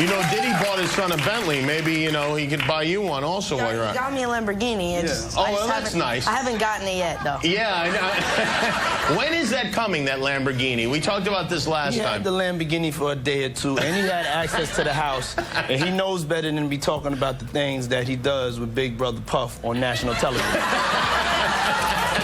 You know, Diddy bought his son a Bentley. Maybe, you know, he could buy you one also while you're out. He got me a Lamborghini. Oh, well, that's nice. I haven't gotten it yet, though. Yeah, I know. When is that coming, that Lamborghini? We talked about this last time. He had the Lamborghini for a day or two, and he had access to the house, and he knows better than to be talking about the things that he does with Big Brother Puff on national television.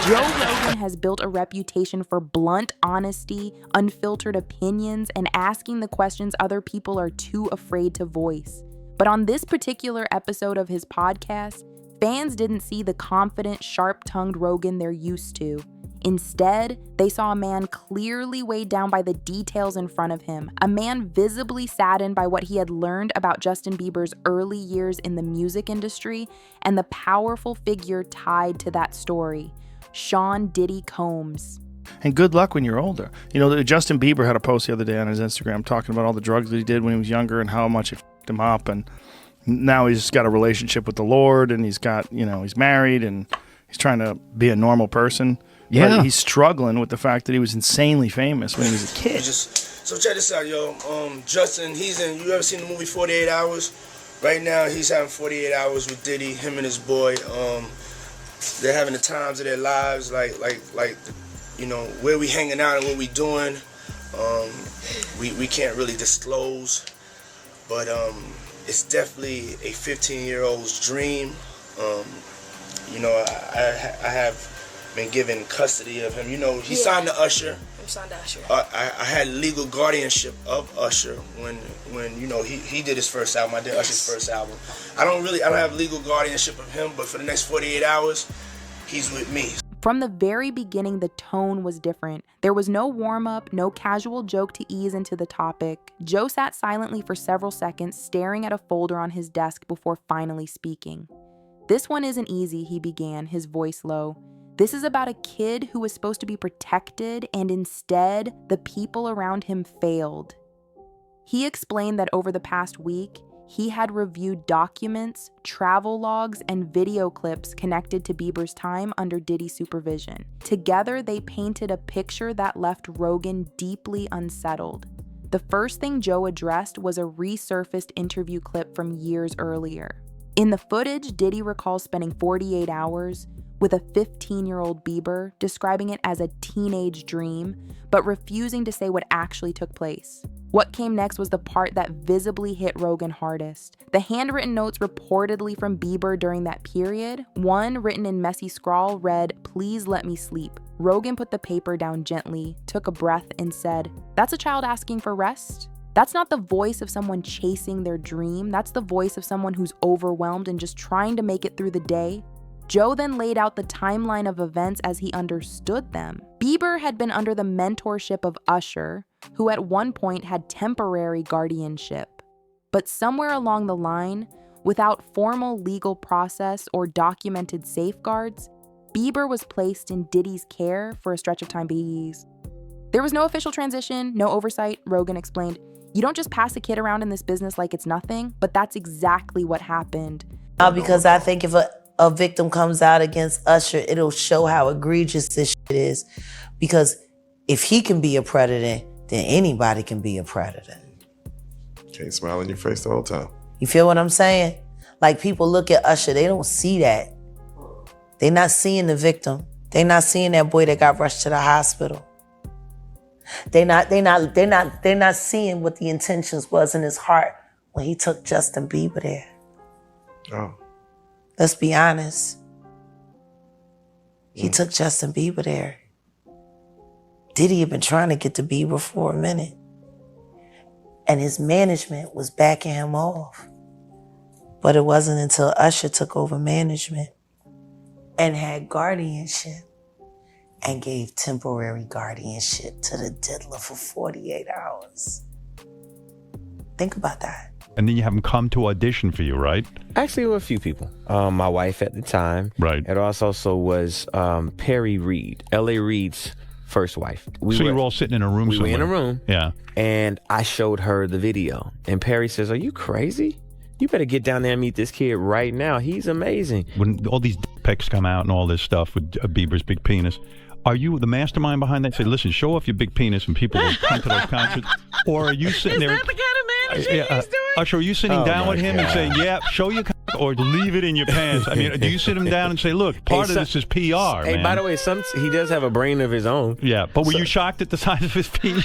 Joe Rogan has built a reputation for blunt honesty, unfiltered opinions, and asking the questions other people are too afraid to voice. But on this particular episode of his podcast, fans didn't see the confident, sharp-tongued Rogan they're used to. Instead, they saw a man clearly weighed down by the details in front of him, a man visibly saddened by what he had learned about Justin Bieber's early years in the music industry and the powerful figure tied to that story, Sean Diddy Combs. And good luck when you're older. You know, Justin Bieber had a post the other day on his Instagram talking about all the drugs that he did when he was younger and how much it f***ed him up. And now he's got a relationship with the Lord, and he's got, you know, he's married, and he's trying to be a normal person. Yeah. But he's struggling with the fact that he was insanely famous when he was a kid. So check this out, yo. Justin, you ever seen the movie 48 Hours? Right now, he's having 48 hours with Diddy, him and his boy. They're having the times of their lives, like, you know, where we hanging out and what we doing. We can't really disclose, but it's definitely a 15-year-old's dream. You know, I have been given custody of him. You know, he signed to Usher. I'm signed to Usher. I had legal guardianship of Usher when you know he did his first album. I did Usher's first album. I don't have legal guardianship of him, but for the next 48 hours, he's with me. From the very beginning, the tone was different. There was no warm-up, no casual joke to ease into the topic. Joe sat silently for several seconds, staring at a folder on his desk before finally speaking. "This one isn't easy," he began, his voice low. "This is about a kid who was supposed to be protected, and instead, the people around him failed." He explained that over the past week, he had reviewed documents, travel logs, and video clips connected to Bieber's time under Diddy's supervision. Together, they painted a picture that left Rogan deeply unsettled. The first thing Joe addressed was a resurfaced interview clip from years earlier. In the footage, Diddy recalls spending 48 hours with a 15-year-old Bieber, describing it as a teenage dream, but refusing to say what actually took place. What came next was the part that visibly hit Rogan hardest. The handwritten notes reportedly from Bieber during that period, one written in messy scrawl read, "Please let me sleep." Rogan put the paper down gently, took a breath, and said, "That's a child asking for rest? That's not the voice of someone chasing their dream. That's the voice of someone who's overwhelmed and just trying to make it through the day." Joe then laid out the timeline of events as he understood them. Bieber had been under the mentorship of Usher, who at one point had temporary guardianship. But somewhere along the line, without formal legal process or documented safeguards, Bieber was placed in Diddy's care for a stretch of time. There was no official transition, no oversight, Rogan explained. You don't just pass a kid around in this business like it's nothing, but that's exactly what happened. Because I think if a victim comes out against Usher, it'll show how egregious this shit is. Because if he can be a predator, then anybody can be a predator. Can't smile in your face the whole time. You feel what I'm saying? Like, people look at Usher, they don't see that. They're not seeing the victim. They're not seeing that boy that got rushed to the hospital. They're not seeing what the intentions was in his heart when he took Justin Bieber there. Oh. Let's be honest. He took Justin Bieber there. Diddy had been trying to get to Bieber for a minute. And his management was backing him off. But it wasn't until Usher took over management and had guardianship and gave temporary guardianship to the diddler for 48 hours. Think about that. And then you have them come to audition for you, right? Actually, there were a few people. My wife at the time. Right. It also was Perry Reed, L.A. Reid's first wife. You were all sitting in a room somewhere. We were in a room. Yeah. And I showed her the video. And Perry says, "Are you crazy? You better get down there and meet this kid right now. He's amazing." When all these pics come out and all this stuff with Bieber's big penis, are you the mastermind behind that? Say, listen, show off your big penis and people will come to those concerts? Or are you sitting there? Is that the kind of managing he's doing? Usher, are you sitting down with him and saying, yeah, show your or leave it in your pants? I mean, do you sit him down and say, look, part of this is PR, Hey, man. by the way, he does have a brain of his own. Yeah, but were you shocked at the size of his penis?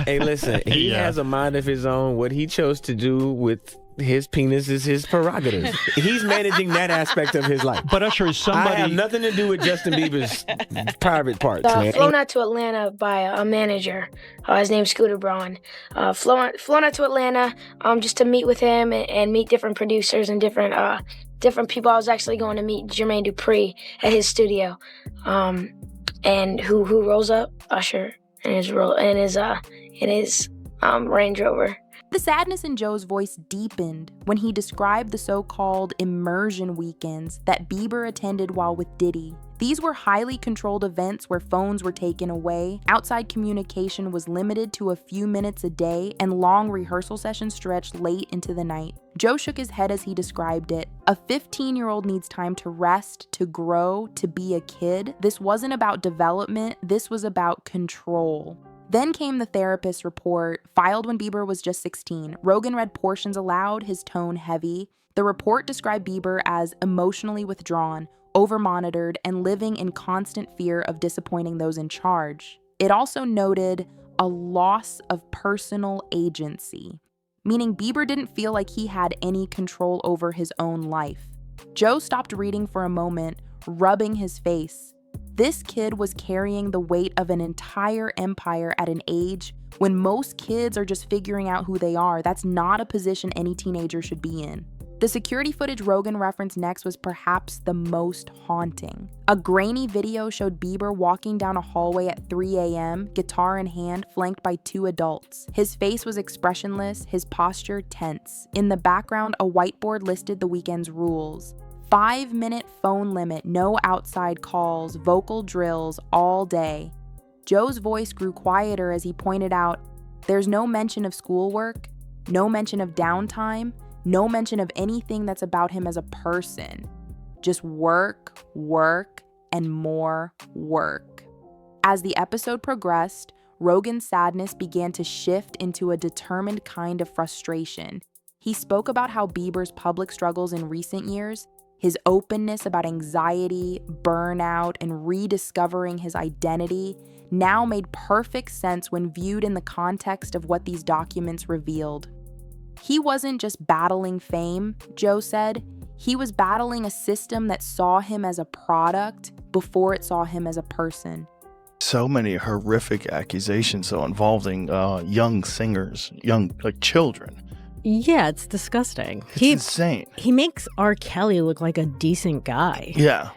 Hey, listen, he has a mind of his own. What he chose to do with his penis is his prerogative. He's managing that aspect of his life. But Usher, is somebody... I have nothing to do with Justin Bieber's private parts, man. Flown out to Atlanta by a manager. His name's Scooter Braun. Flown out to Atlanta just to meet with him and meet different producers and different people. I was actually going to meet Jermaine Dupri at his studio. And who rolls up? Usher in his Range Rover. The sadness in Joe's voice deepened when he described the so-called immersion weekends that Bieber attended while with Diddy. These were highly controlled events where phones were taken away, outside communication was limited to a few minutes a day, and long rehearsal sessions stretched late into the night. Joe shook his head as he described it. A 15-year-old needs time to rest, to grow, to be a kid. This wasn't about development, this was about control. Then came the therapist's report, filed when Bieber was just 16. Rogan read portions aloud, his tone heavy. The report described Bieber as emotionally withdrawn, over-monitored, and living in constant fear of disappointing those in charge. It also noted a loss of personal agency, meaning Bieber didn't feel like he had any control over his own life. Joe stopped reading for a moment, rubbing his face. This kid was carrying the weight of an entire empire at an age when most kids are just figuring out who they are. That's not a position any teenager should be in. The security footage Rogan referenced next was perhaps the most haunting. A grainy video showed Bieber walking down a hallway at 3 a.m., guitar in hand, flanked by 2 adults. His face was expressionless, his posture tense. In the background, a whiteboard listed the weekend's rules. 5-minute phone limit, no outside calls, vocal drills all day. Joe's voice grew quieter as he pointed out, there's no mention of schoolwork, no mention of downtime, no mention of anything that's about him as a person. Just work, work, and more work. As the episode progressed, Rogan's sadness began to shift into a determined kind of frustration. He spoke about how Bieber's public struggles in recent years, his openness about anxiety, burnout, and rediscovering his identity now made perfect sense when viewed in the context of what these documents revealed. He wasn't just battling fame, Joe said. He was battling a system that saw him as a product before it saw him as a person. So many horrific accusations, though, involving young singers, children. Yeah, it's disgusting. It's insane. He makes R. Kelly look like a decent guy. Yeah.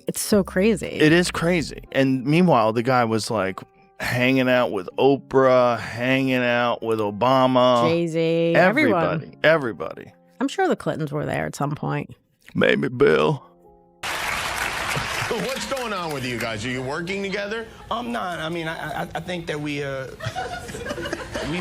It's so crazy. It is crazy. And meanwhile, the guy was like hanging out with Oprah, hanging out with Obama. Jay-Z, Everybody. I'm sure the Clintons were there at some point. Maybe Bill. What's going on with you guys? Are you working together? I'm not. I mean, I think that we've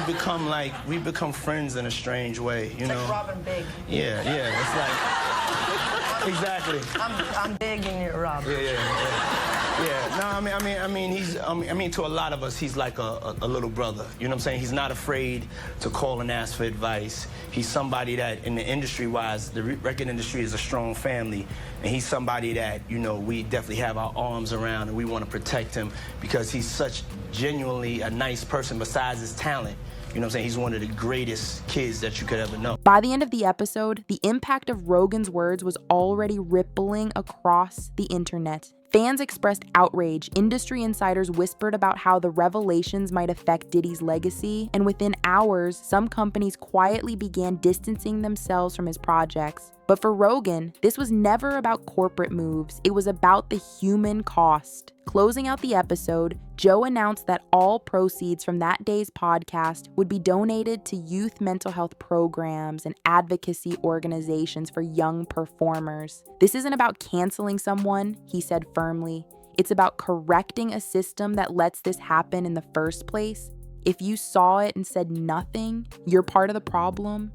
become friends in a strange way, you know. Like Robin Big. Yeah. It's like exactly. I'm Big and you're Robin. Yeah. No, I mean, to a lot of us, he's like a little brother. You know what I'm saying? He's not afraid to call and ask for advice. He's somebody that, in the industry-wise, the record industry is a strong family, and he's somebody that, you know, we definitely have our arms around, and we want to protect him because he's such genuinely a nice person besides his talent. You know what I'm saying? He's one of the greatest kids that you could ever know. By the end of the episode, the impact of Rogan's words was already rippling across the internet. Fans expressed outrage, industry insiders whispered about how the revelations might affect Diddy's legacy, and within hours, some companies quietly began distancing themselves from his projects. But for Rogan, this was never about corporate moves, it was about the human cost. Closing out the episode, Joe announced that all proceeds from that day's podcast would be donated to youth mental health programs and advocacy organizations for young performers. This isn't about canceling someone, he said firmly. It's about correcting a system that lets this happen in the first place. If you saw it and said nothing, you're part of the problem.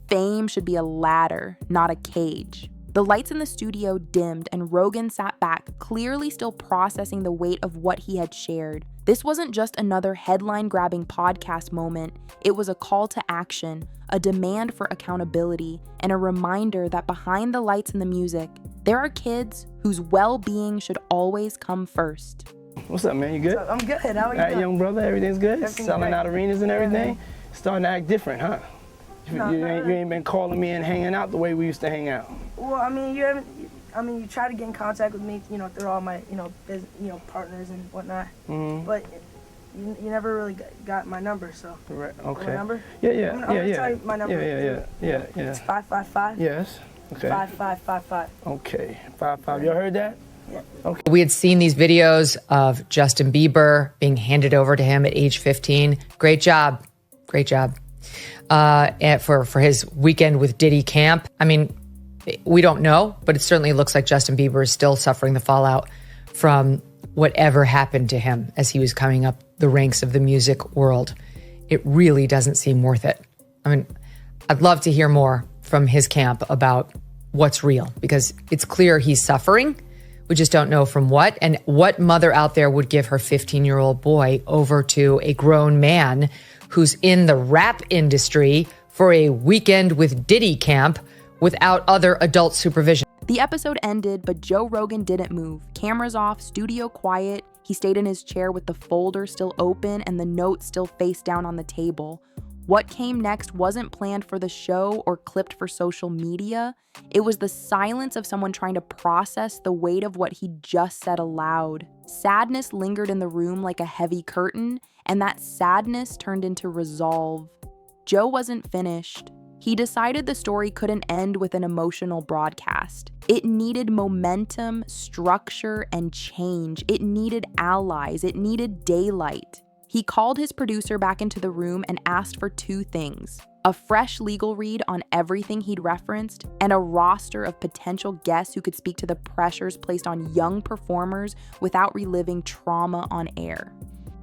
Fame should be a ladder, not a cage. The lights in the studio dimmed and Rogan sat back, clearly still processing the weight of what he had shared. This wasn't just another headline-grabbing podcast moment. It was a call to action, a demand for accountability, and a reminder that behind the lights and the music, there are kids whose well-being should always come first. What's up, man? You good? I'm good. How are you All right, doing? young brother, everything's good? Everything's Selling great. out arenas and everything? Starting to act different, huh? No, You ain't been calling me and hanging out the way we used to hang out. Well, I mean, you try to get in contact with me, through all my, partners and whatnot. Mm-hmm. But you never really got my number, so. Right, okay. My number? Yeah. I'm gonna tell you my number. Yeah. It's 555. Yes. Okay. 5555. Okay. 55. Y'all heard that? Yeah. Okay. We had seen these videos of Justin Bieber being handed over to him at age 15. Great job. And for his weekend with Diddy camp. I mean, we don't know, but it certainly looks like Justin Bieber is still suffering the fallout from whatever happened to him as he was coming up the ranks of the music world. It really doesn't seem worth it. I mean, I'd love to hear more from his camp about what's real, because it's clear he's suffering. We just don't know from what. And what mother out there would give her 15-year-old boy over to a grown man who's in the rap industry for a weekend with Diddy camp without other adult supervision? The episode ended, but Joe Rogan didn't move. Cameras off, studio quiet. He stayed in his chair with the folder still open and the notes still face down on the table. What came next wasn't planned for the show or clipped for social media. It was the silence of someone trying to process the weight of what he just said aloud. Sadness lingered in the room like a heavy curtain, and that sadness turned into resolve. Joe wasn't finished. He decided the story couldn't end with an emotional broadcast. It needed momentum, structure, and change. It needed allies. It needed daylight. He called his producer back into the room and asked for two things: a fresh legal read on everything he'd referenced, and a roster of potential guests who could speak to the pressures placed on young performers without reliving trauma on air.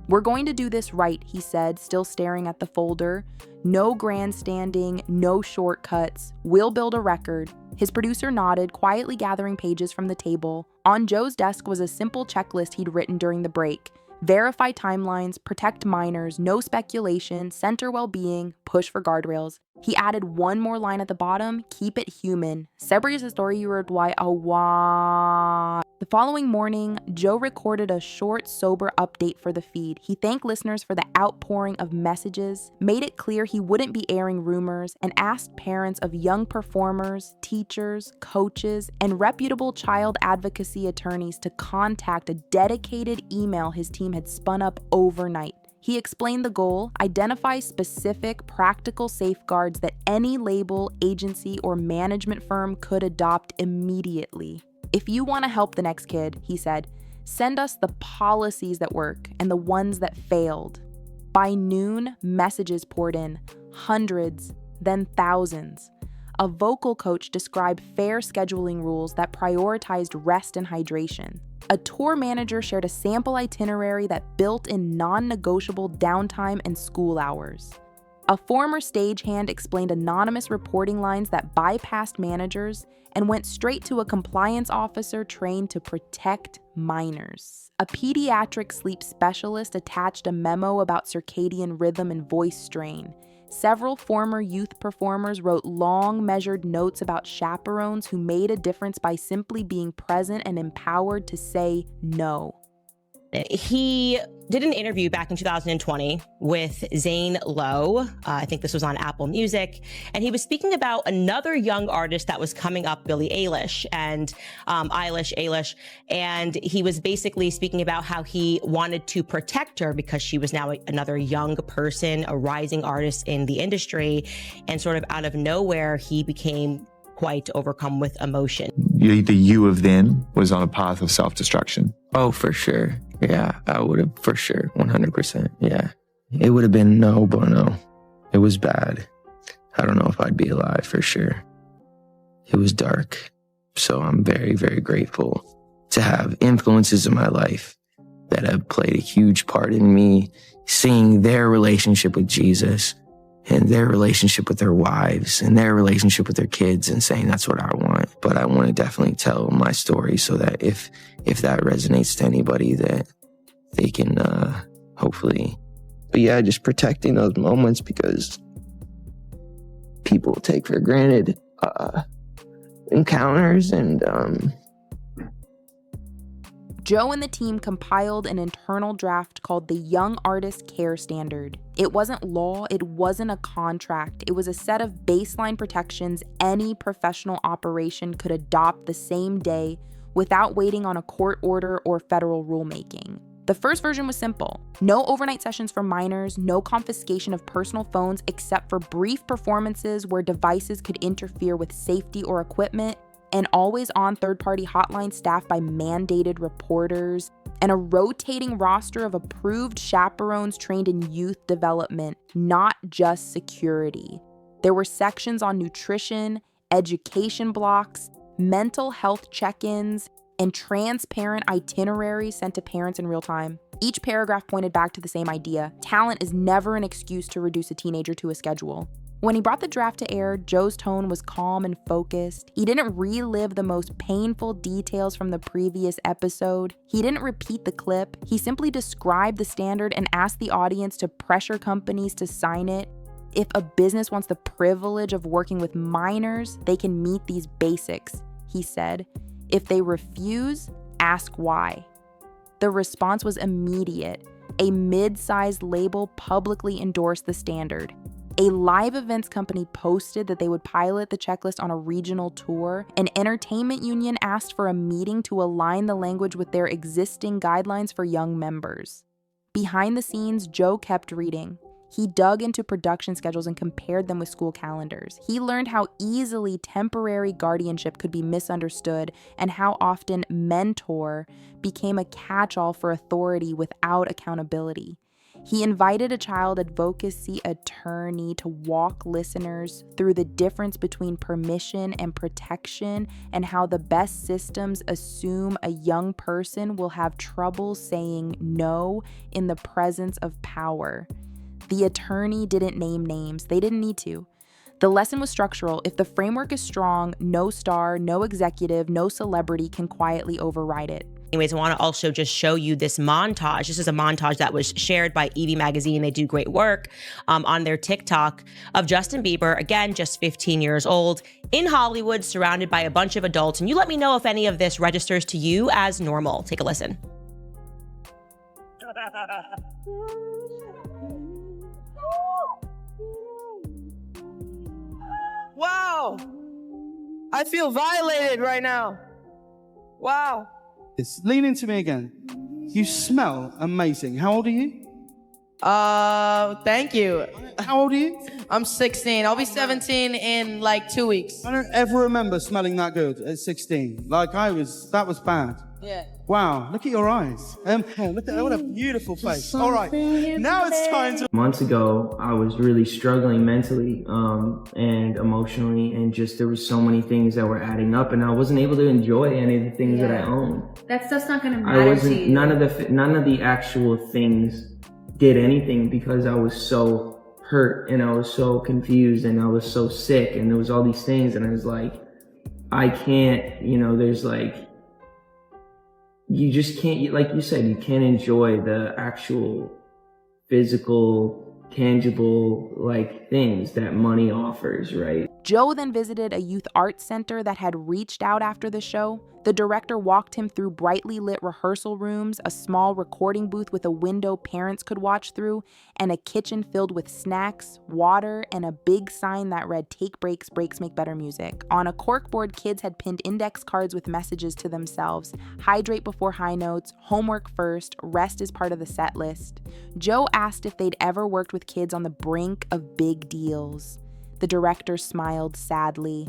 "We're going to do this right," he said, still staring at the folder. "No grandstanding, no shortcuts. We'll build a record." His producer nodded, quietly gathering pages from the table. On Joe's desk was a simple checklist he'd written during the break. Verify timelines, protect minors, no speculation, center well-being, push for guardrails. He added one more line at the bottom: keep it human. Separate the story you were why awa. The following morning, Joe recorded a short, sober update for the feed. He thanked listeners for the outpouring of messages, made it clear he wouldn't be airing rumors, and asked parents of young performers, teachers, coaches, and reputable child advocacy attorneys to contact a dedicated email his team had spun up overnight. He explained the goal: identify specific, practical safeguards that any label, agency, or management firm could adopt immediately. "If you want to help the next kid," he said, "send us the policies that work and the ones that failed." By noon, messages poured in, hundreds, then thousands. A vocal coach described fair scheduling rules that prioritized rest and hydration. A tour manager shared a sample itinerary that built in non-negotiable downtime and school hours. A former stagehand explained anonymous reporting lines that bypassed managers and went straight to a compliance officer trained to protect minors. A pediatric sleep specialist attached a memo about circadian rhythm and voice strain. Several former youth performers wrote long, measured notes about chaperones who made a difference by simply being present and empowered to say no. He did an interview back in 2020 with Zane Lowe. I think this was on Apple Music. And he was speaking about another young artist that was coming up, Billie Eilish, and Eilish. And he was basically speaking about how he wanted to protect her because she was now another young person, a rising artist in the industry. And sort of out of nowhere, he became quite overcome with emotion. The you of then was on a path of self-destruction. Oh, for sure. Yeah, I would have, for sure, 100%. Yeah. It would have been no bueno. It was bad. I don't know if I'd be alive, for sure. It was dark. So I'm very, very grateful to have influences in my life that have played a huge part in me seeing their relationship with Jesus and their relationship with their wives and their relationship with their kids and saying, that's what I want. but I want to definitely tell my story so that if that resonates to anybody, that they can hopefully. But yeah, just protecting those moments, because people take for granted encounters. And Joe and the team compiled an internal draft called the Young Artist Care Standard. It wasn't law, it wasn't a contract, it was a set of baseline protections any professional operation could adopt the same day without waiting on a court order or federal rulemaking. The first version was simple. No overnight sessions for minors, no confiscation of personal phones except for brief performances where devices could interfere with safety or equipment, and always-on third-party hotline staffed by mandated reporters, and a rotating roster of approved chaperones trained in youth development, not just security. There were sections on nutrition, education blocks, mental health check-ins, and transparent itineraries sent to parents in real time. Each paragraph pointed back to the same idea: talent is never an excuse to reduce a teenager to a schedule. When he brought the draft to air, Joe's tone was calm and focused. He didn't relive the most painful details from the previous episode. He didn't repeat the clip. He simply described the standard and asked the audience to pressure companies to sign it. If a business wants the privilege of working with minors, they can meet these basics, he said. If they refuse, ask why. The response was immediate. A mid-sized label publicly endorsed the standard. A live events company posted that they would pilot the checklist on a regional tour. An entertainment union asked for a meeting to align the language with their existing guidelines for young members. Behind the scenes, Joe kept reading. He dug into production schedules and compared them with school calendars. He learned how easily temporary guardianship could be misunderstood and how often mentor became a catch-all for authority without accountability. He invited a child advocacy attorney to walk listeners through the difference between permission and protection and how the best systems assume a young person will have trouble saying no in the presence of power. The attorney didn't name names. They didn't need to. The lesson was structural. If the framework is strong, no star, no executive, no celebrity can quietly override it. Anyways, I want to also just show you this montage. This is a montage that was shared by Evie Magazine. They do great work on their TikTok of Justin Bieber, again, just 15 years old, in Hollywood, surrounded by a bunch of adults. And you let me know if any of this registers to you as normal. Take a listen. Wow. I feel violated right now. Wow. Lean into me again. You smell amazing. How old are you? Thank you. How old are you? I'm 16. I'll be 17 in like 2 weeks. I don't ever remember smelling that good at 16. That was bad. Yeah. Wow, look at your eyes. Look at what a beautiful face. All right, now it's time to... Months ago, I was really struggling mentally and emotionally, and just there were so many things that were adding up, and I wasn't able to enjoy any of the things that I own. That stuff's not gonna matter to you. None of the actual things did anything because I was so hurt and I was so confused and I was so sick and there was all these things, and I was like, I can't, there's like, you just can't, like you said, you can't enjoy the actual physical, tangible, like things that money offers, right? Joe then visited a youth arts center that had reached out after the show. The director walked him through brightly lit rehearsal rooms, a small recording booth with a window parents could watch through, and a kitchen filled with snacks, water, and a big sign that read, "Take breaks, breaks make better music." On a corkboard, kids had pinned index cards with messages to themselves: hydrate before high notes, homework first, rest is part of the set list. Joe asked if they'd ever worked with kids on the brink of big deals. The director smiled sadly.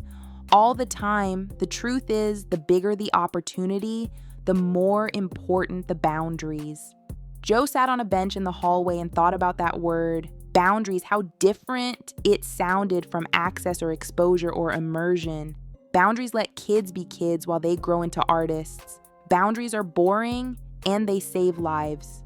All the time, the truth is, the bigger the opportunity, the more important the boundaries. Joe sat on a bench in the hallway and thought about that word, boundaries, how different it sounded from access or exposure or immersion. Boundaries let kids be kids while they grow into artists. Boundaries are boring and they save lives.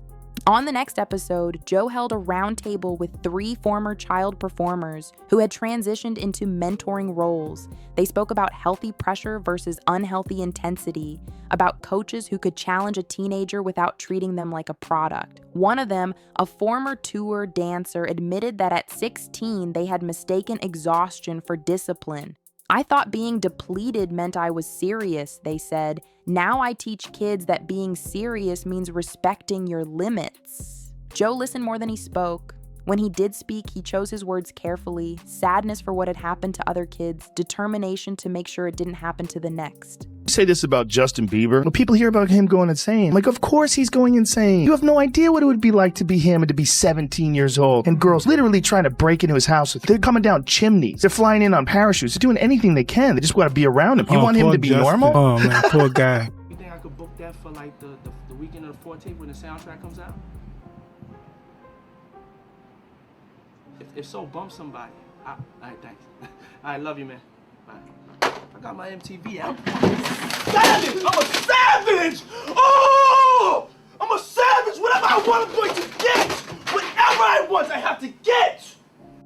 On the next episode, Joe held a roundtable with 3 former child performers who had transitioned into mentoring roles. They spoke about healthy pressure versus unhealthy intensity, about coaches who could challenge a teenager without treating them like a product. One of them, a former tour dancer, admitted that at 16 they had mistaken exhaustion for discipline. I thought being depleted meant I was serious, they said. Now I teach kids that being serious means respecting your limits. Joe listened more than he spoke. When he did speak, he chose his words carefully. Sadness for what had happened to other kids, determination to make sure it didn't happen to the next. Say this about Justin Bieber. When people hear about him going insane, like, of course he's going insane. You have no idea what it would be like to be him and to be 17 years old. And girls literally trying to break into his house. They're coming down chimneys. They're flying in on parachutes. They're doing anything they can. They just want to be around him. You want him to be normal? Oh, man, poor guy. You think I could book that for like the weekend of the 14th when the soundtrack comes out? If so, bump somebody. All right, thanks. All right, love you, man. Bye. I got my MTV out. Savage! I'm a savage! Oh! I'm a savage! Whatever I want, I'm going to get! Whatever I want, I have to get!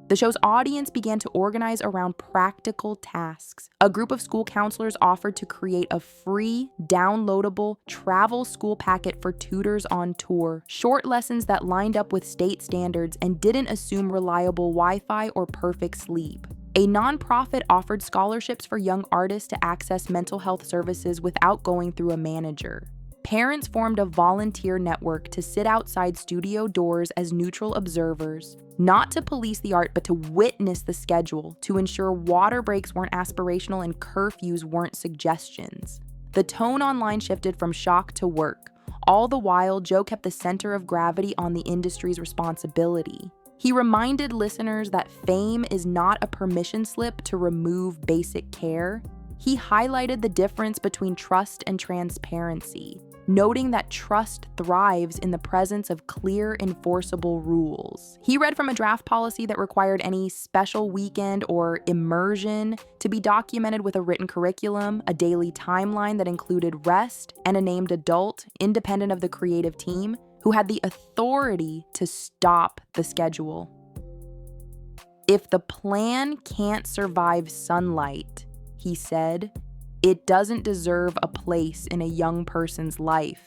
The show's audience began to organize around practical tasks. A group of school counselors offered to create a free, downloadable travel school packet for tutors on tour, short lessons that lined up with state standards and didn't assume reliable Wi-Fi or perfect sleep. A nonprofit offered scholarships for young artists to access mental health services without going through a manager. Parents formed a volunteer network to sit outside studio doors as neutral observers, not to police the art, but to witness the schedule, to ensure water breaks weren't aspirational and curfews weren't suggestions. The tone online shifted from shock to work. All the while, Joe kept the center of gravity on the industry's responsibility. He reminded listeners that fame is not a permission slip to remove basic care. He highlighted the difference between trust and transparency, noting that trust thrives in the presence of clear, enforceable rules. He read from a draft policy that required any special weekend or immersion to be documented with a written curriculum, a daily timeline that included rest, and a named adult, independent of the creative team, who had the authority to stop the schedule. If the plan can't survive sunlight, he said, it doesn't deserve a place in a young person's life.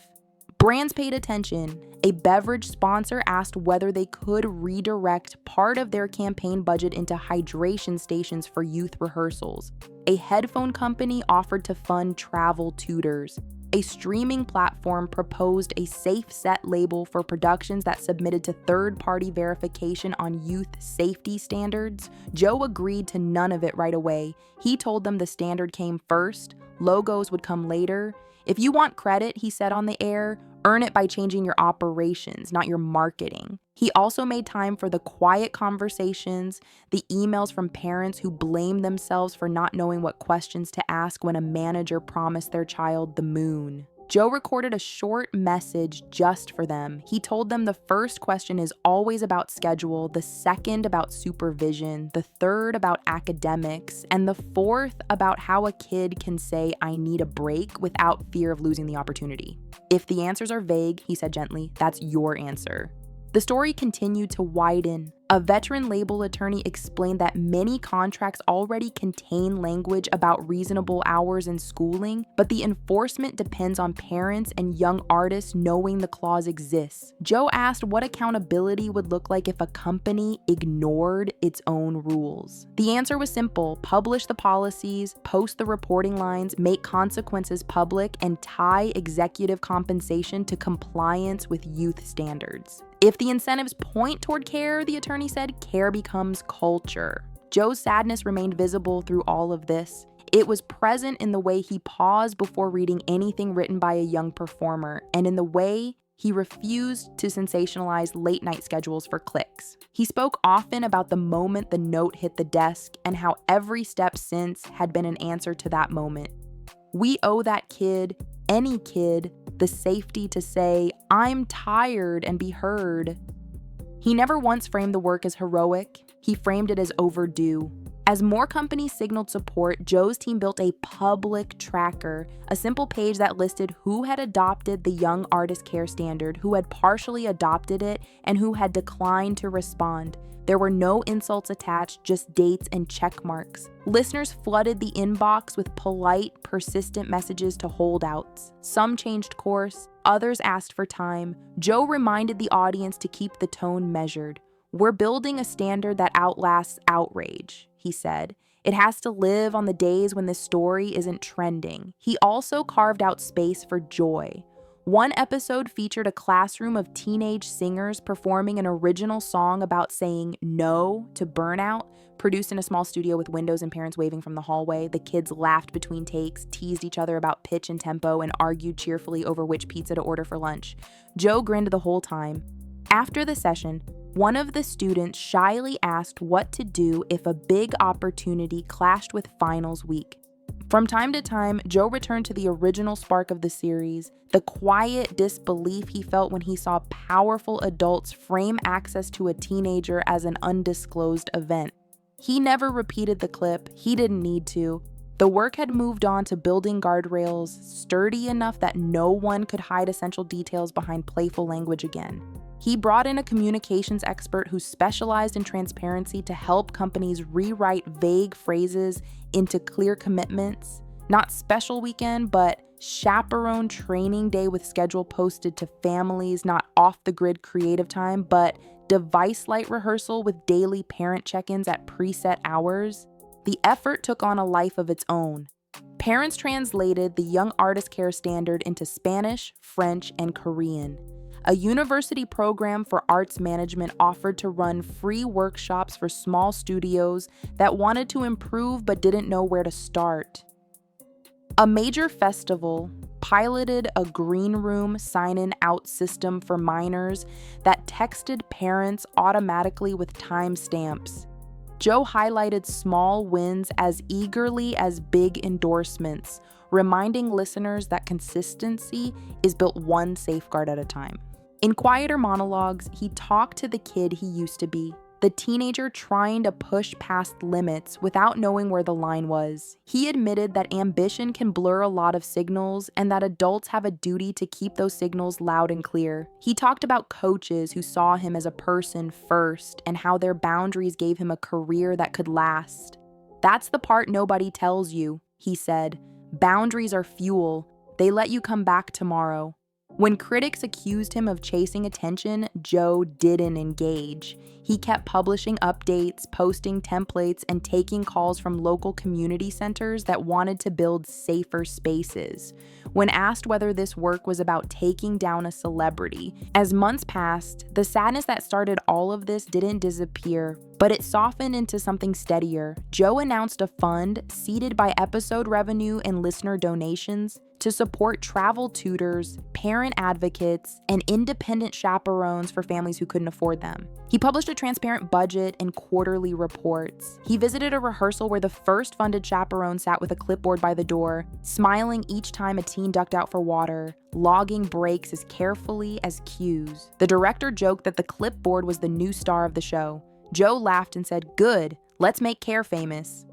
Brands paid attention. A beverage sponsor asked whether they could redirect part of their campaign budget into hydration stations for youth rehearsals. A headphone company offered to fund travel tutors. A streaming platform proposed a safe set label for productions that submitted to third-party verification on youth safety standards. Joe agreed to none of it right away. He told them the standard came first, logos would come later. If you want credit, he said on the air, earn it by changing your operations, not your marketing. He also made time for the quiet conversations, the emails from parents who blamed themselves for not knowing what questions to ask when a manager promised their child the moon. Joe recorded a short message just for them. He told them the first question is always about schedule, the second about supervision, the third about academics, and the fourth about how a kid can say, I need a break without fear of losing the opportunity. If the answers are vague, he said gently, that's your answer. The story continued to widen. A veteran label attorney explained that many contracts already contain language about reasonable hours and schooling, but the enforcement depends on parents and young artists knowing the clause exists. Joe asked what accountability would look like if a company ignored its own rules. The answer was simple: publish the policies, post the reporting lines, make consequences public, and tie executive compensation to compliance with youth standards. If the incentives point toward care, the attorney said, care becomes culture. Joe's sadness remained visible through all of this. It was present in the way he paused before reading anything written by a young performer, and in the way he refused to sensationalize late-night schedules for clicks. He spoke often about the moment the note hit the desk and how every step since had been an answer to that moment. We owe that kid, any kid, the safety to say, I'm tired, and be heard. He never once framed the work as heroic. He framed it as overdue. As more companies signaled support, Joe's team built a public tracker, a simple page that listed who had adopted the Young Artist Care Standard, who had partially adopted it, and who had declined to respond. There were no insults attached, just dates and check marks. Listeners flooded the inbox with polite, persistent messages to holdouts. Some changed course, others asked for time. Joe reminded the audience to keep the tone measured. "We're building a standard that outlasts outrage," he said. "It has to live on the days when this story isn't trending." He also carved out space for joy. One episode featured a classroom of teenage singers performing an original song about saying no to burnout. Produced in a small studio with windows and parents waving from the hallway, the kids laughed between takes, teased each other about pitch and tempo, and argued cheerfully over which pizza to order for lunch. Joe grinned the whole time. After the session, one of the students shyly asked what to do if a big opportunity clashed with finals week. From time to time, Joe returned to the original spark of the series, the quiet disbelief he felt when he saw powerful adults frame access to a teenager as an undisclosed event. He never repeated the clip, he didn't need to. The work had moved on to building guardrails sturdy enough that no one could hide essential details behind playful language again. He brought in a communications expert who specialized in transparency to help companies rewrite vague phrases into clear commitments. Not special weekend, but chaperone training day with schedule posted to families, not off-the-grid creative time, but device light rehearsal with daily parent check-ins at preset hours. The effort took on a life of its own. Parents translated the Young Artist Care Standard into Spanish, French, and Korean. A university program for arts management offered to run free workshops for small studios that wanted to improve but didn't know where to start. A major festival piloted a green room sign-in out system for minors that texted parents automatically with timestamps. Joe highlighted small wins as eagerly as big endorsements, reminding listeners that consistency is built one safeguard at a time. In quieter monologues, he talked to the kid he used to be, the teenager trying to push past limits without knowing where the line was. He admitted that ambition can blur a lot of signals and that adults have a duty to keep those signals loud and clear. He talked about coaches who saw him as a person first and how their boundaries gave him a career that could last. "That's the part nobody tells you," he said. "Boundaries are fuel. They let you come back tomorrow." When critics accused him of chasing attention, Joe didn't engage. He kept publishing updates, posting templates, and taking calls from local community centers that wanted to build safer spaces. When asked whether this work was about taking down a celebrity, as months passed, the sadness that started all of this didn't disappear, but it softened into something steadier. Joe announced a fund, seeded by episode revenue and listener donations, to support travel tutors, parent advocates, and independent chaperones for families who couldn't afford them. He published a transparent budget and quarterly reports. He visited a rehearsal where the first funded chaperone sat with a clipboard by the door, smiling each time a teen ducked out for water, logging breaks as carefully as cues. The director joked that the clipboard was the new star of the show. Joe laughed and said, "Good, let's make care famous."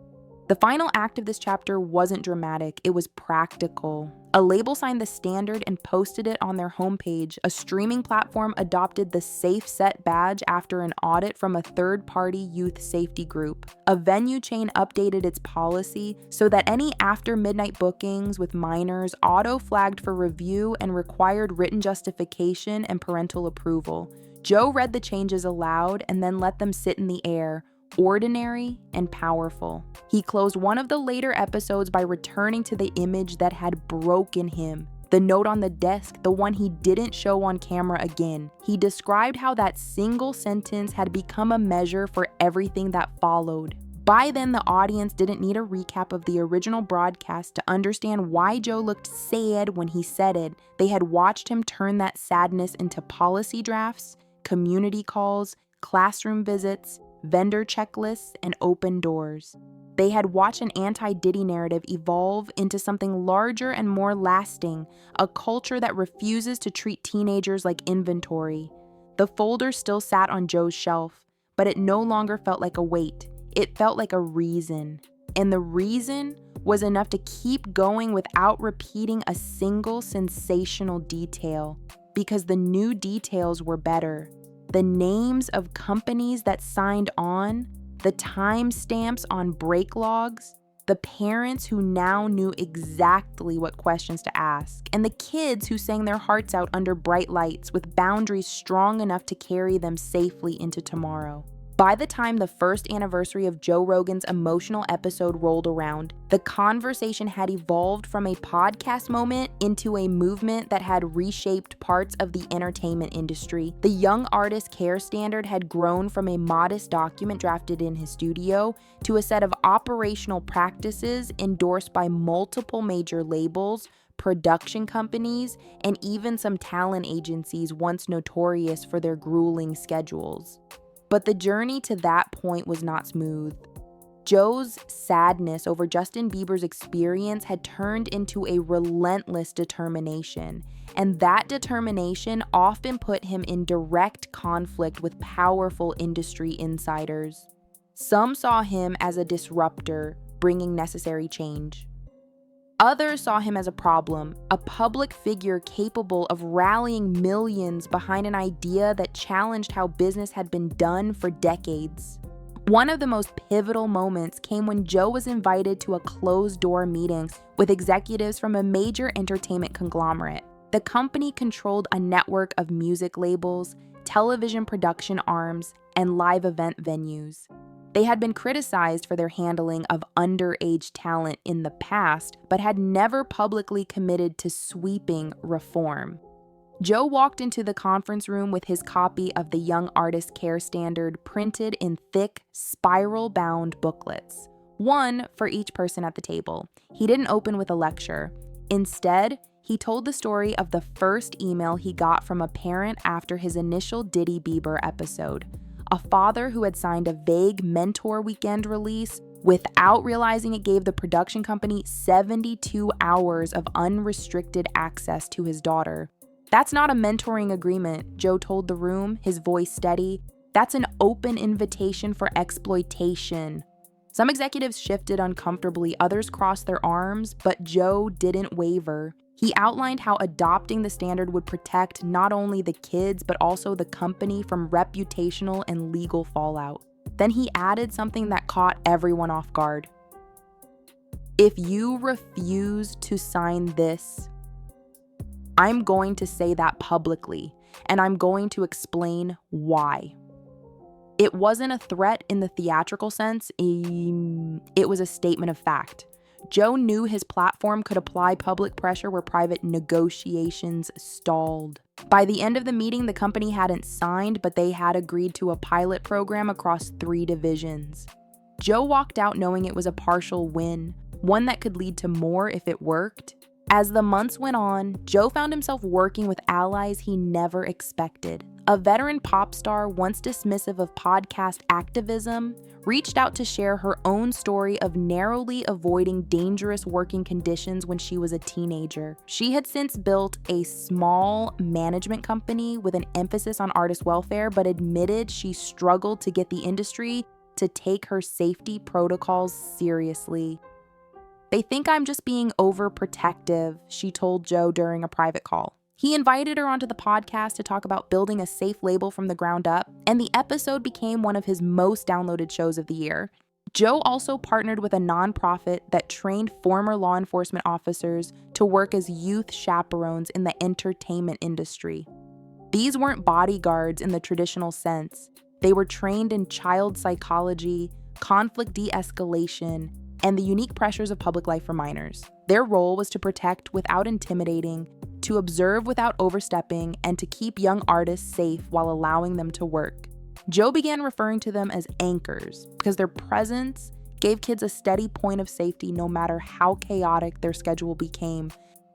The final act of this chapter wasn't dramatic, it was practical. A label signed the standard and posted it on their homepage. A streaming platform adopted the Safe Set badge after an audit from a third-party youth safety group. A venue chain updated its policy so that any after-midnight bookings with minors auto-flagged for review and required written justification and parental approval. Joe read the changes aloud and then let them sit in the air. Ordinary and powerful. He closed one of the later episodes by returning to the image that had broken him. The note on the desk, the one he didn't show on camera again. He described how that single sentence had become a measure for everything that followed. By then, the audience didn't need a recap of the original broadcast to understand why Joe looked sad when he said it. They had watched him turn that sadness into policy drafts, community calls, classroom visits, vendor checklists, and open doors. They had watched an anti-Diddy narrative evolve into something larger and more lasting, a culture that refuses to treat teenagers like inventory. The folder still sat on Joe's shelf, but it no longer felt like a weight. It felt like a reason. And the reason was enough to keep going without repeating a single sensational detail, because the new details were better. The names of companies that signed on, the timestamps on break logs, the parents who now knew exactly what questions to ask, and the kids who sang their hearts out under bright lights with boundaries strong enough to carry them safely into tomorrow. By the time the first anniversary of Joe Rogan's emotional episode rolled around, the conversation had evolved from a podcast moment into a movement that had reshaped parts of the entertainment industry. The young artist care standard had grown from a modest document drafted in his studio to a set of operational practices endorsed by multiple major labels, production companies, and even some talent agencies once notorious for their grueling schedules. But the journey to that point was not smooth. Joe's sadness over Justin Bieber's experience had turned into a relentless determination, and that determination often put him in direct conflict with powerful industry insiders. Some saw him as a disruptor, bringing necessary change. Others saw him as a problem, a public figure capable of rallying millions behind an idea that challenged how business had been done for decades. One of the most pivotal moments came when Joe was invited to a closed-door meeting with executives from a major entertainment conglomerate. The company controlled a network of music labels, television production arms, and live event venues. They had been criticized for their handling of underage talent in the past, but had never publicly committed to sweeping reform. Joe walked into the conference room with his copy of the Young Artist Care Standard printed in thick, spiral-bound booklets, one for each person at the table. He didn't open with a lecture. Instead, he told the story of the first email he got from a parent after his initial Diddy Bieber episode. A father who had signed a vague mentor weekend release without realizing it gave the production company 72 hours of unrestricted access to his daughter. That's not a mentoring agreement, Joe told the room, his voice steady. That's an open invitation for exploitation. Some executives shifted uncomfortably, others crossed their arms, but Joe didn't waver. He outlined how adopting the standard would protect not only the kids, but also the company from reputational and legal fallout. Then he added something that caught everyone off guard. If you refuse to sign this, I'm going to say that publicly, and I'm going to explain why. It wasn't a threat in the theatrical sense, it was a statement of fact. Joe knew his platform could apply public pressure where private negotiations stalled. By the end of the meeting, the company hadn't signed, but they had agreed to a pilot program across 3 divisions. Joe walked out knowing it was a partial win, one that could lead to more if it worked. As the months went on, Joe found himself working with allies he never expected. A veteran pop star, once dismissive of podcast activism, reached out to share her own story of narrowly avoiding dangerous working conditions when she was a teenager. She had since built a small management company with an emphasis on artist welfare, but admitted she struggled to get the industry to take her safety protocols seriously. They think I'm just being overprotective, she told Joe during a private call. He invited her onto the podcast to talk about building a safe label from the ground up, and the episode became one of his most downloaded shows of the year. Joe also partnered with a nonprofit that trained former law enforcement officers to work as youth chaperones in the entertainment industry. These weren't bodyguards in the traditional sense. They were trained in child psychology, conflict de-escalation, and the unique pressures of public life for minors. Their role was to protect without intimidating, to observe without overstepping, and to keep young artists safe while allowing them to work. Joe began referring to them as anchors because their presence gave kids a steady point of safety no matter how chaotic their schedule became.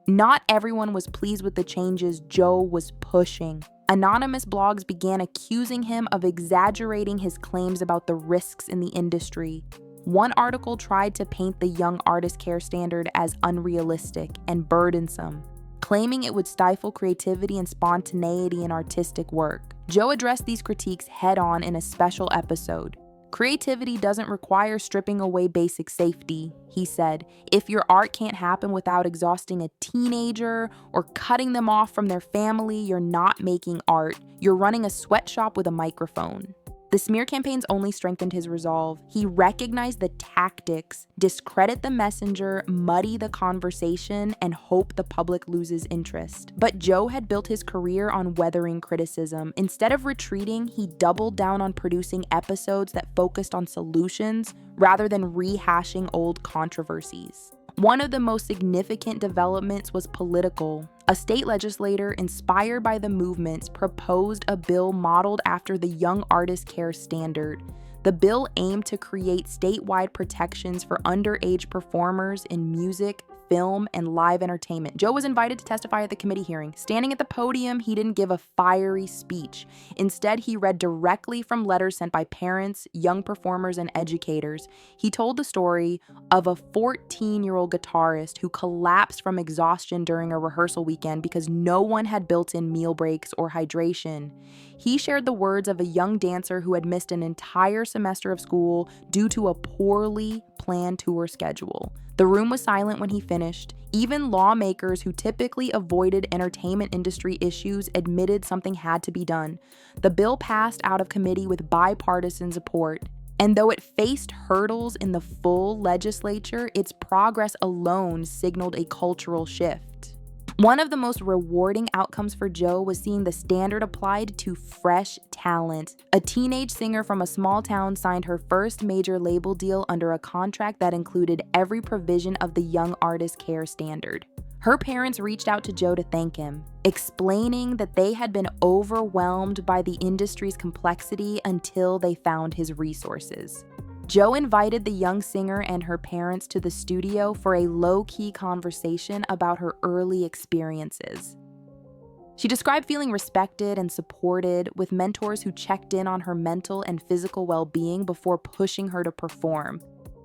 Not everyone was pleased with the changes Joe was pushing. Anonymous blogs began accusing him of exaggerating his claims about the risks in the industry. One article tried to paint the Young Artist Care Standard as unrealistic and burdensome, claiming it would stifle creativity and spontaneity in artistic work. Joe addressed these critiques head-on in a special episode, Creativity doesn't require stripping away basic safety, he said. If your art can't happen without exhausting a teenager or cutting them off from their family, you're not making art. You're running a sweatshop with a microphone. The smear campaigns only strengthened his resolve. He recognized the tactics: discredit the messenger, muddy the conversation, and hope the public loses interest. But Joe had built his career on weathering criticism. Instead of retreating, he doubled down on producing episodes that focused on solutions rather than rehashing old controversies. One of the most significant developments was political. A state legislator inspired by the movements proposed a bill modeled after the Young Artist Care Standard. The bill aimed to create statewide protections for underage performers in music, film, and live entertainment. Joe was invited to testify at the committee hearing. Standing at the podium, he didn't give a fiery speech. Instead, he read directly from letters sent by parents, young performers, and educators. He told the story of a 14-year-old guitarist who collapsed from exhaustion during a rehearsal weekend because no one had built-in meal breaks or hydration. He shared the words of a young dancer who had missed an entire semester of school due to a poorly planned tour schedule. The room was silent when he finished. Even lawmakers who typically avoided entertainment industry issues admitted something had to be done. The bill passed out of committee with bipartisan support. And though it faced hurdles in the full legislature, its progress alone signaled a cultural shift. One of the most rewarding outcomes for Joe was seeing the standard applied to fresh talent. A teenage singer from a small town signed her first major label deal under a contract that included every provision of the Young Artist Care Standard. Her parents reached out to Joe to thank him, explaining that they had been overwhelmed by the industry's complexity until they found his resources. Joe invited the young singer and her parents to the studio for a low-key conversation about her early experiences. She described feeling respected and supported, with mentors who checked in on her mental and physical well-being before pushing her to perform.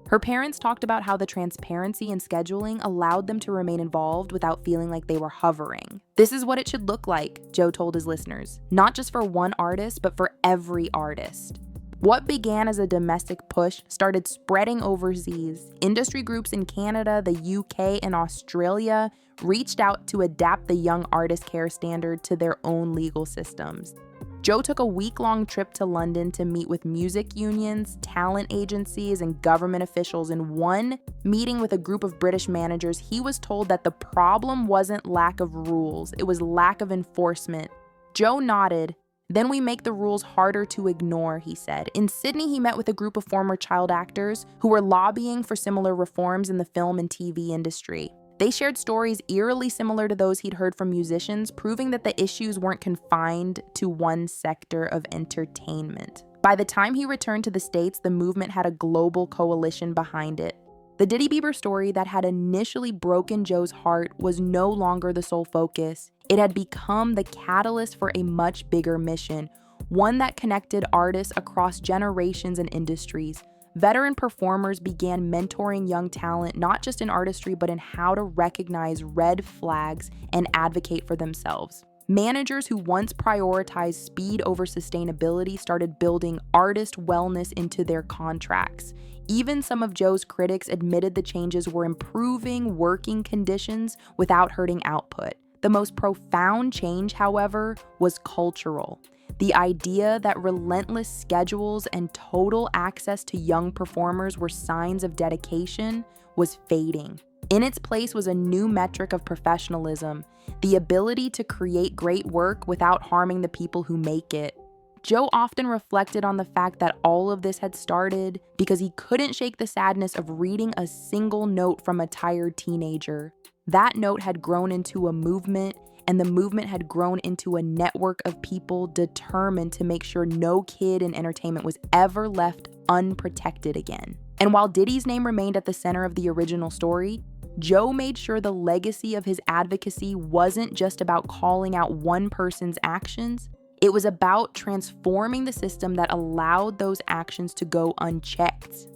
Her parents talked about how the transparency in scheduling allowed them to remain involved without feeling like they were hovering. "This is what it should look like," Joe told his listeners, "not just for one artist, but for every artist." What began as a domestic push started spreading overseas. Industry groups in Canada, the UK, and Australia reached out to adapt the Young Artist Care Standard to their own legal systems. Joe took a week-long trip to London to meet with music unions, talent agencies, and government officials. In one meeting with a group of British managers, he was told that the problem wasn't lack of rules, it was lack of enforcement. Joe nodded. "Then we make the rules harder to ignore," he said. In Sydney, he met with a group of former child actors who were lobbying for similar reforms in the film and TV industry. They shared stories eerily similar to those he'd heard from musicians, proving that the issues weren't confined to one sector of entertainment. By the time he returned to the States, the movement had a global coalition behind it. The Diddy Bieber story that had initially broken Joe's heart was no longer the sole focus. It had become the catalyst for a much bigger mission, one that connected artists across generations and industries. Veteran performers began mentoring young talent, not just in artistry, but in how to recognize red flags and advocate for themselves. Managers who once prioritized speed over sustainability started building artist wellness into their contracts. Even some of Joe's critics admitted the changes were improving working conditions without hurting output. The most profound change, however, was cultural. The idea that relentless schedules and total access to young performers were signs of dedication was fading. In its place was a new metric of professionalism, the ability to create great work without harming the people who make it. Joe often reflected on the fact that all of this had started because he couldn't shake the sadness of reading a single note from a tired teenager. That note had grown into a movement, and the movement had grown into a network of people determined to make sure no kid in entertainment was ever left unprotected again. And while Diddy's name remained at the center of the original story, Joe made sure the legacy of his advocacy wasn't just about calling out one person's actions. It was about transforming the system that allowed those actions to go unchecked.